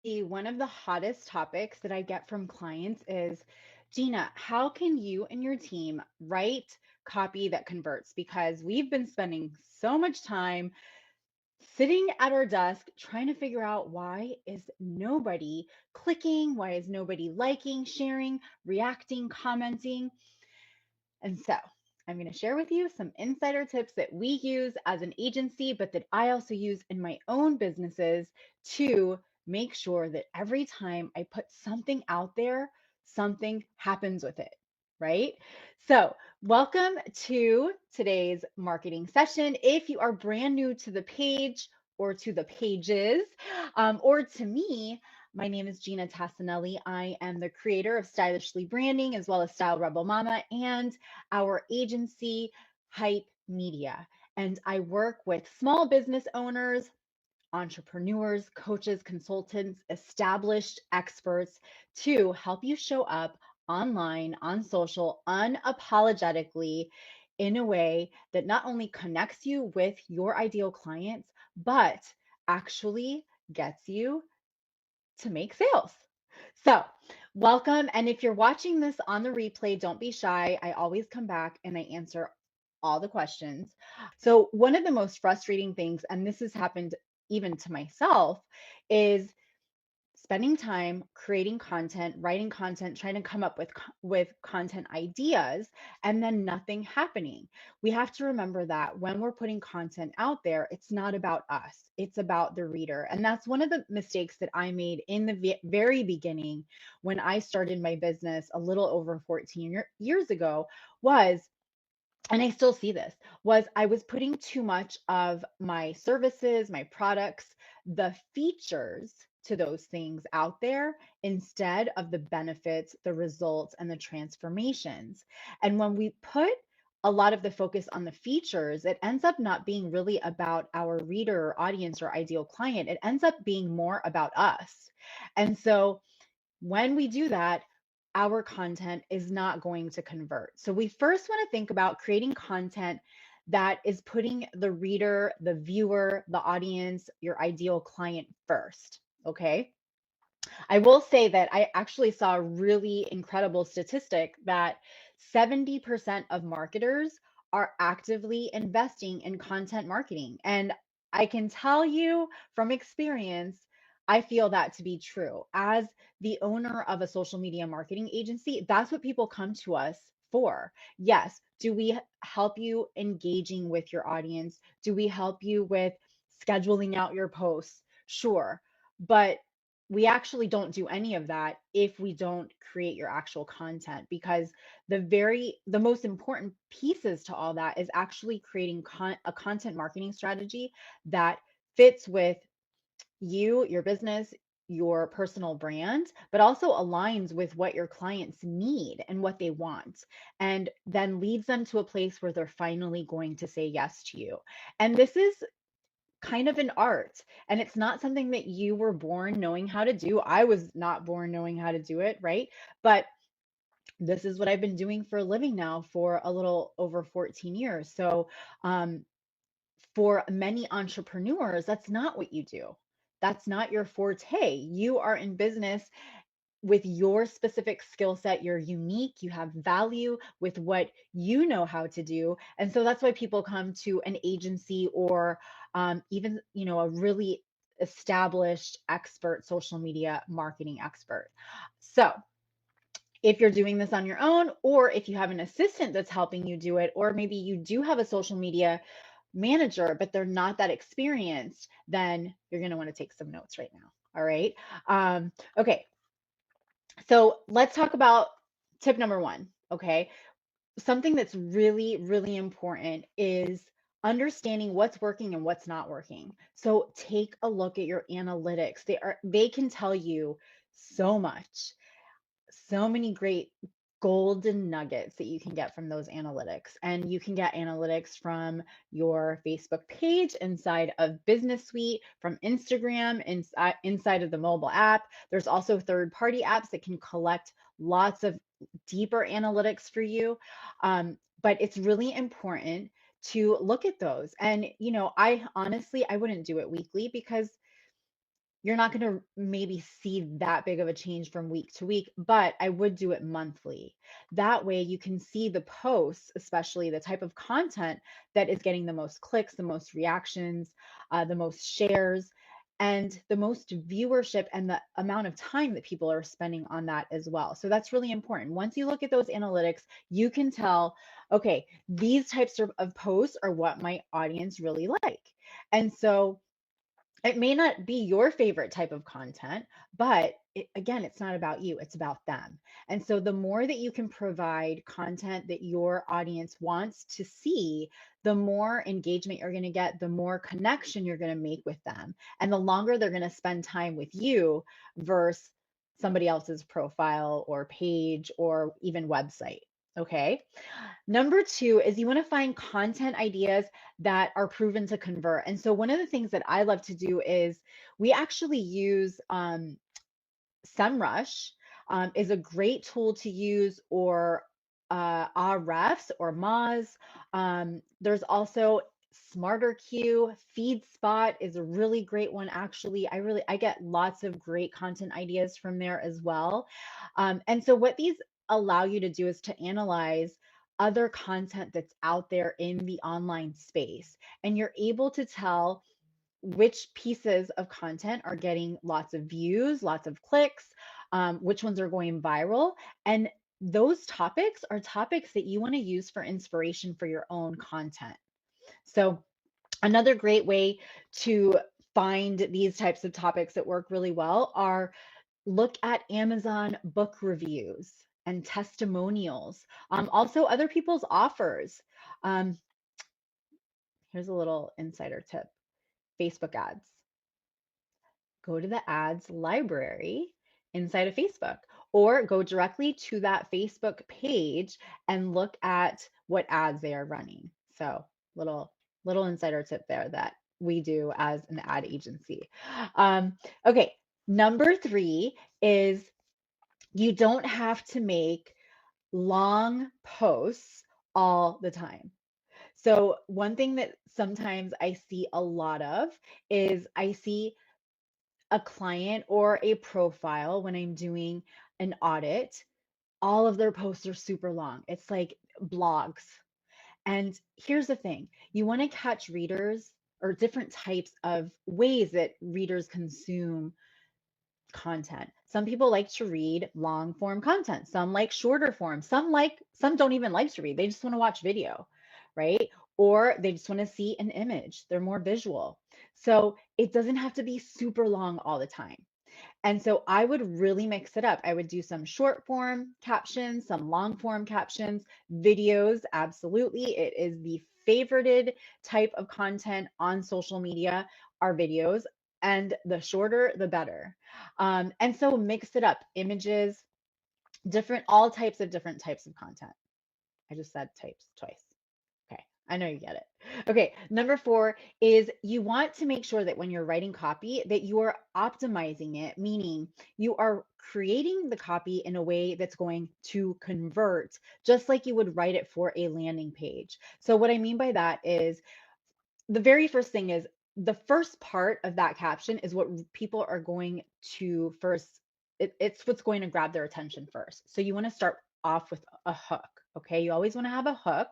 One of the hottest topics that I get from clients is, Gina, how can you and your team write copy that converts? Because we've been spending so much time sitting at our desk trying to figure out why is nobody clicking, why is nobody liking, sharing, reacting, commenting. And so I'm going to share with you some insider tips that we use as an agency, but that I also use in my own businesses to make sure that every time I put something out there, something happens with it, right? So, welcome to today's marketing session. If you are brand new to the page or to the pages, or to me, my name is Gina Tassinelli. I am the creator of Stylishly Branding as well as Style Rebel Mama and our agency, Hype Media. And I work with small business owners, entrepreneurs, coaches, consultants, established experts to help you show up online, on social, unapologetically in a way that not only connects you with your ideal clients, but actually gets you to make sales. So, welcome. And if you're watching this on the replay, don't be shy. I always come back and I answer all the questions. So, one of the most frustrating things, and this has happened even to myself, is spending time creating content, writing content, trying to come up with content ideas and then nothing happening. We have to remember that when we're putting content out there, it's not about us. It's about the reader. And that's one of the mistakes that I made in the very beginning when I started my business a little over 14 years ago was, and I still see this, was I was putting too much of my services, my products, the features to those things out there instead of the benefits, the results, and the transformations. And when we put a lot of the focus on the features, it ends up not being really about our reader or audience or ideal client. It ends up being more about us. And so when we do that, our content is not going to convert. So we first want to think about creating content that is putting the reader, the viewer, the audience, your ideal client first. Okay. I will say that I actually saw a really incredible statistic that 70% of marketers are actively investing in content marketing. And I can tell you from experience, I feel that to be true. As the owner of a social media marketing agency, that's what people come to us for. Yes. Do we help you engaging with your audience? Do we help you with scheduling out your posts? Sure. But we actually don't do any of that if we don't create your actual content, because the most important pieces to all that is actually creating a content marketing strategy that fits with you, your business, your personal brand, but also aligns with what your clients need and what they want, and then leads them to a place where they're finally going to say yes to you. And this is kind of an art, and it's not something that you were born knowing how to do. I was not born knowing how to do it, right? But this is what I've been doing for a living now for a little over 14 years. So, for many entrepreneurs, that's not what you do. That's not your forte. You are in business with your specific skill set. You're unique, you have value with what you know how to do. And so that's why people come to an agency or even, a really established expert, social media marketing expert. So if you're doing this on your own, or if you have an assistant that's helping you do it, or maybe you do have a social media manager, but they're not that experienced, then you're going to want to take some notes right now. All right. Okay. So let's talk about tip number one. Okay. Something that's really, really important is understanding what's working and what's not working. So take a look at your analytics. They can tell you so much, so many great golden nuggets that you can get from those analytics. And you can get analytics from your Facebook page inside of Business Suite, from Instagram inside of the mobile app. There's also third-party apps that can collect lots of deeper analytics for you. But it's really important to look at those. And I honestly, I wouldn't do it weekly because you're not going to maybe see that big of a change from week to week, but I would do it monthly. That way you can see the posts, especially the type of content that is getting the most clicks, the most reactions, the most shares, and the most viewership, and the amount of time that people are spending on that as well. So that's really important. Once you look at those analytics, you can tell, okay, these types of posts are what my audience really like. And so it may not be your favorite type of content, but again, it's not about you, it's about them. And so the more that you can provide content that your audience wants to see, the more engagement you're going to get, the more connection you're going to make with them, and the longer they're going to spend time with you versus somebody else's profile or page or even website. Okay. Number two is you want to find content ideas that are proven to convert. And so one of the things that I love to do is we actually use SEMrush is a great tool to use, or Ahrefs or Moz. There's also SmarterQ. FeedSpot is a really great one. Actually, I get lots of great content ideas from there as well. And so what these allow you to do is to analyze other content that's out there in the online space, and you're able to tell which pieces of content are getting lots of views, lots of clicks, which ones are going viral. And those topics are topics that you want to use for inspiration for your own content. So, another great way to find these types of topics that work really well are look at Amazon book reviews and testimonials. Also, other people's offers. Um, Here's a little insider tip: Facebook ads. Go to the ads library inside of Facebook, or go directly to that Facebook page and look at what ads they are running. So, little insider tip there that we do as an ad agency. Okay, number three is you don't have to make long posts all the time. So, one thing that sometimes I see a lot of is I see a client or a profile when I'm doing an audit, all of their posts are super long. It's like blogs. And here's the thing: you want to catch readers, or different types of ways that readers consume content. Some people like to read long form content, some like shorter form, some don't even like to read. They just want to watch video, right? Or they just want to see an image. They're more visual. So it doesn't have to be super long all the time. And so I would really mix it up. I would do some short form captions, some long form captions, videos. Absolutely. It is the favorited type of content on social media are videos, and the shorter, the better. And so mix it up: images, all different types of content. I just said types twice. Okay, I know you get it. Okay, number four is you want to make sure that when you're writing copy that you are optimizing it, meaning you are creating the copy in a way that's going to convert, just like you would write it for a landing page. So what I mean by that is the very first thing is the first part of that caption is what people are going to first, it's what's going to grab their attention first. So you want to start off with a hook. Okay, you always want to have a hook.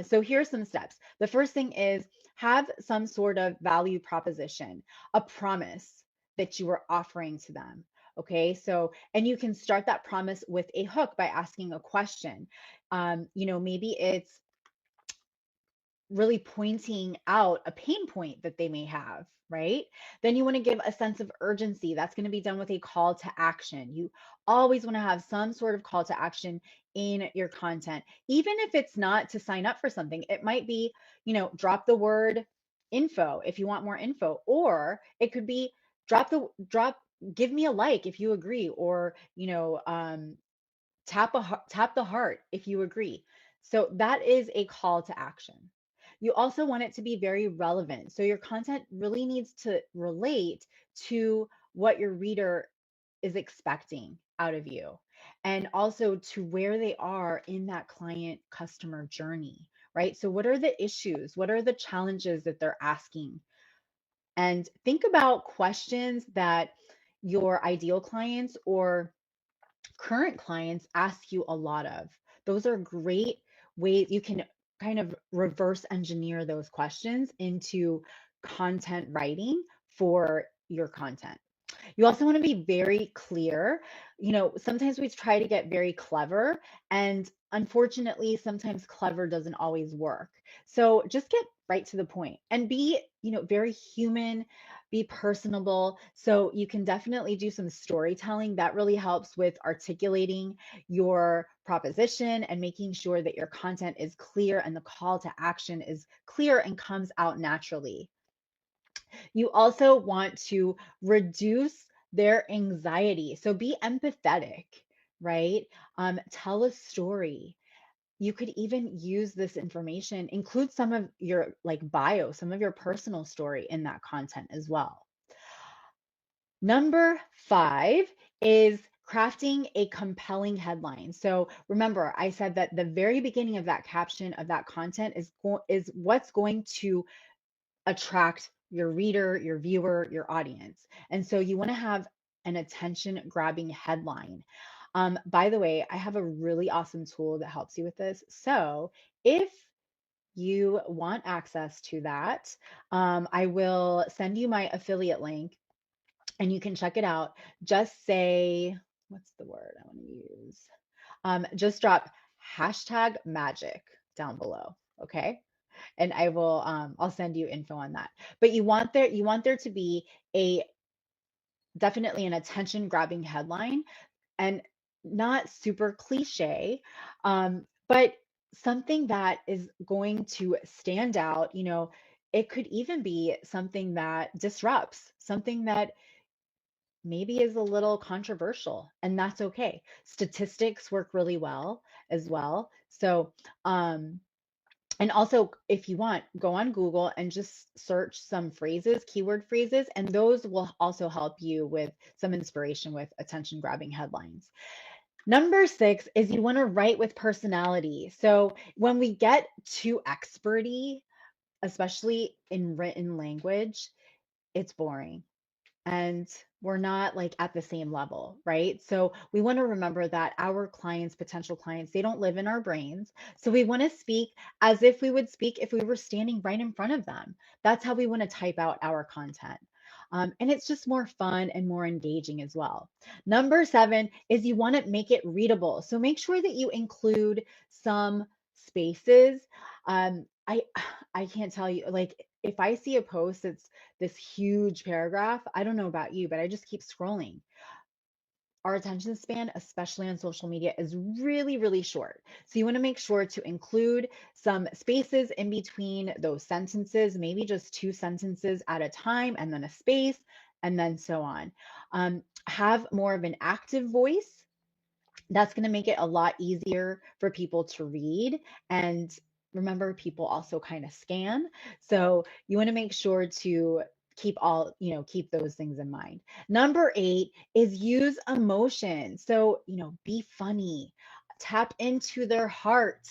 So here's some steps. The first thing is have some sort of value proposition, a promise that you are offering to them. Okay, so, and you can start that promise with a hook by asking a question. Maybe it's really pointing out a pain point that they may have, right? Then you want to give a sense of urgency. That's going to be done with a call to action. You always want to have some sort of call to action in your content, even if it's not to sign up for something. It might be, drop the word info if you want more info, or it could be drop, give me a like if you agree, or tap the heart if you agree. So that is a call to action. You also want it to be very relevant. So your content really needs to relate to what your reader is expecting out of you, and also to where they are in that client customer journey, right? So what are the issues? What are the challenges that they're asking and think about questions that your ideal clients or current clients ask you a lot of. Those are great ways you can kind of reverse engineer those questions into content writing for your content. You also want to be very clear. Sometimes we try to get very clever, and unfortunately, sometimes clever doesn't always work. So just get right to the point and be, very human, be personable. So you can definitely do some storytelling that really helps with articulating your proposition and making sure that your content is clear and the call to action is clear and comes out naturally. You also want to reduce their anxiety. So be empathetic, right? Tell a story. You could even use this information, include some of your like bio, some of your personal story in that content as well. Number 5 is crafting a compelling headline. So remember, I said that the very beginning of that caption of that content is what's going to attract your reader, your viewer, your audience. And so you want to have an attention grabbing headline. By the way, I have a really awesome tool that helps you with this. So if you want access to that, I will send you my affiliate link and you can check it out. Just say, what's the word I want to use? Just drop hashtag magic down below. Okay. And I'll send you info on that. But you want there to be a definitely an attention grabbing headline and not super cliche, but something that is going to stand out. It could even be something that disrupts, something that maybe is a little controversial, and that's okay. Statistics work really well as well. So, and also, if you want, go on Google and just search some phrases, keyword phrases, and those will also help you with some inspiration with attention grabbing headlines. Number 6 is you want to write with personality. So when we get too experty, especially in written language, it's boring and we're not like at the same level, right? So we want to remember that our clients, potential clients, they don't live in our brains. So we want to speak as if we would speak if we were standing right in front of them. That's how we want to type out our content. And it's just more fun and more engaging as well. Number 7 is you want to make it readable. So make sure that you include some spaces. I I can't tell you, like, if I see a post that's this huge paragraph, I don't know about you, but I just keep scrolling. Our attention span, especially on social media, is really, really short. So you want to make sure to include some spaces in between those sentences, maybe just 2 sentences at a time, and then a space, and then so on. Have more of an active voice. That's going to make it a lot easier for people to read. And remember, people also kind of scan. So you want to make sure to keep those things in mind. Number 8 is use emotion. So, be funny, tap into their heart.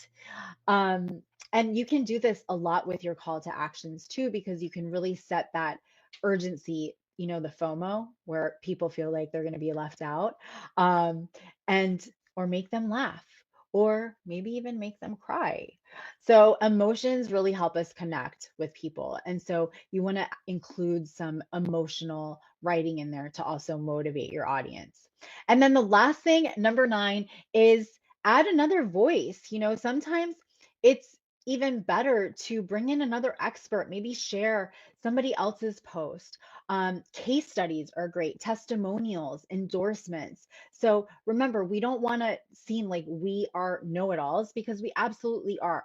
Um, and you can do this a lot with your call to actions too, because you can really set that urgency, the FOMO, where people feel like they're going to be left out, um, and or make them laugh, or maybe even make them cry. So emotions really help us connect with people. And so you want to include some emotional writing in there to also motivate your audience. And then the last thing, number 9, is add another voice. Sometimes it's even better to bring in another expert, maybe share somebody else's post. Case studies are great, testimonials, endorsements. So remember, we don't want to seem like we are know-it-alls, because we absolutely are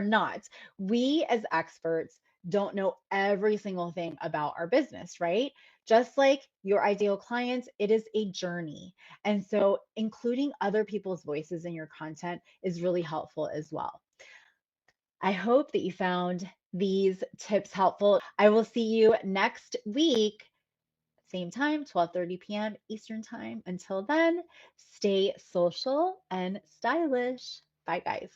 not. We as experts don't know every single thing about our business, right? Just like your ideal clients, it is a journey. And so including other people's voices in your content is really helpful as well. I hope that you found these tips helpful. I will see you next week, same time, 12:30 p.m. Eastern Time. Until then, stay social and stylish. Bye, guys.